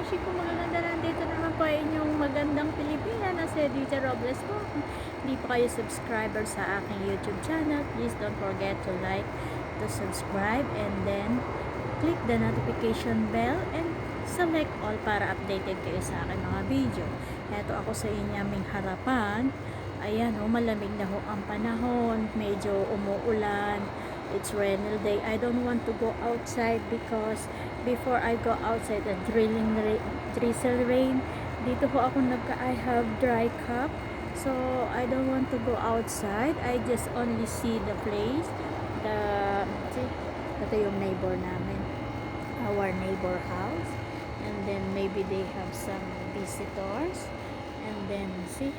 beshi ko magaganda, nandito naman po ay inyong magandang Pilipina na si EDITHA Robles po. Hindi pa kayo subscriber sa aking YouTube channel, please don't forget to like, to subscribe, and then click the notification bell and select all para updated kayo sa aking mga video. Eto ako sa inyong harapan. Ayan o, malamig na ho ang panahon, medyo umuulan. It's rainy day. I don't want to go outside because before I go outside, the drizzle rain. Dito po ako I have dry cup. So, I don't want to go outside. I just only see the place. Ito yung neighbor namin. Our neighbor house. And then maybe they have some visitors. And then, see?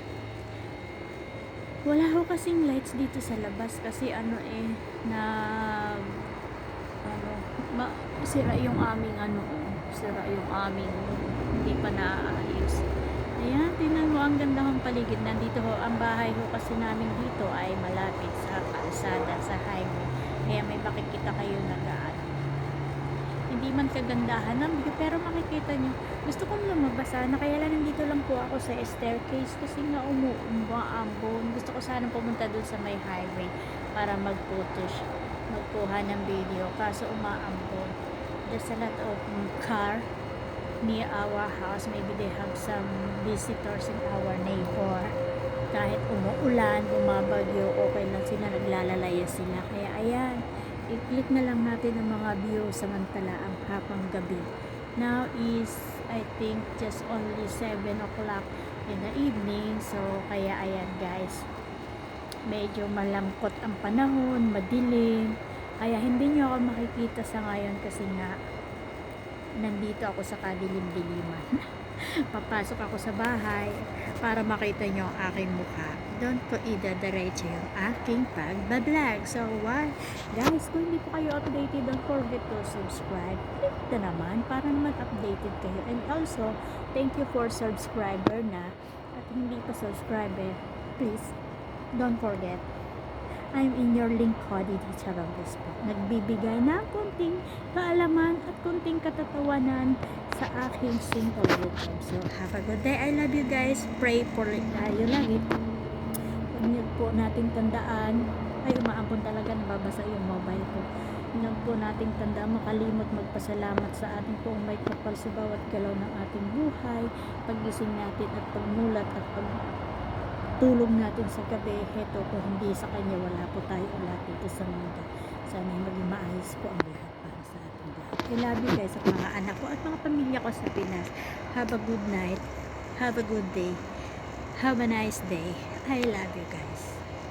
Wala ho kasing lights dito sa labas kasi sira yung aming hindi pa naaayos. Ayan, tingnan mo, ang ganda ng paligid. Nandito ho, ang bahay ho kasi namin dito ay malapit sa kalsada, sa highway. Kaya may makikita kayo hindi man kagandahan ng view, pero makikita nyo, gusto kong lumabas sana, kaya lang nandito lang po ako sa staircase kasi nga umuambon. Gusto ko sana pumunta dun sa may highway para magkuha ng video, kaso umaambon. There's a lot of car near our house. Maybe they have some visitors in our neighbor. Kahit umuulan, bumabagyo, okay lang sila, naglalalaya sila. Kaya ayan, i-click na lang natin ang mga view samantala ang hapang gabi. Now is, I think, just only 7 o'clock in the evening. So, kaya ayan guys, medyo malangkot ang panahon, madilim. Kaya hindi nyo ako makikita sa ngayon kasi nga, nandito ako sa kadilim-diliman. Papasok ako sa bahay para makita nyo ang aking mukha. Don't ko idadiretso yung aking pagbablog. So, guys, kung hindi po kayo updated, don't forget to subscribe. Click na naman para naman updated kayo. And also, thank you for subscriber na. At hindi pa subscriber, please, don't forget. I'm in your link code, EDITHA Robles po. Nagbibigay ng konting kaalaman at konting katatawanan sa aking simple YouTube. So, have a good day. I love you guys. Pray for tayo lagi. Huwag po nating tandaan, ay umaampon talaga, nababasa yung mobile ko. Huwag po nating tandaan, makalimot magpasalamat sa ating poong may kapal sa bawat galaw ng ating buhay, paggising natin at pagmulat at pagtulog natin sa gabi. Heto, kung hindi sa kanya, wala po tayo ulat dito sa mundo. Sana maging maayos po ang lahat para sa ating lahat. I love you guys at mga anak ko at mga pamilya ko sa Pinas. Have a good night. Have a good day. Have a nice day. I love you guys.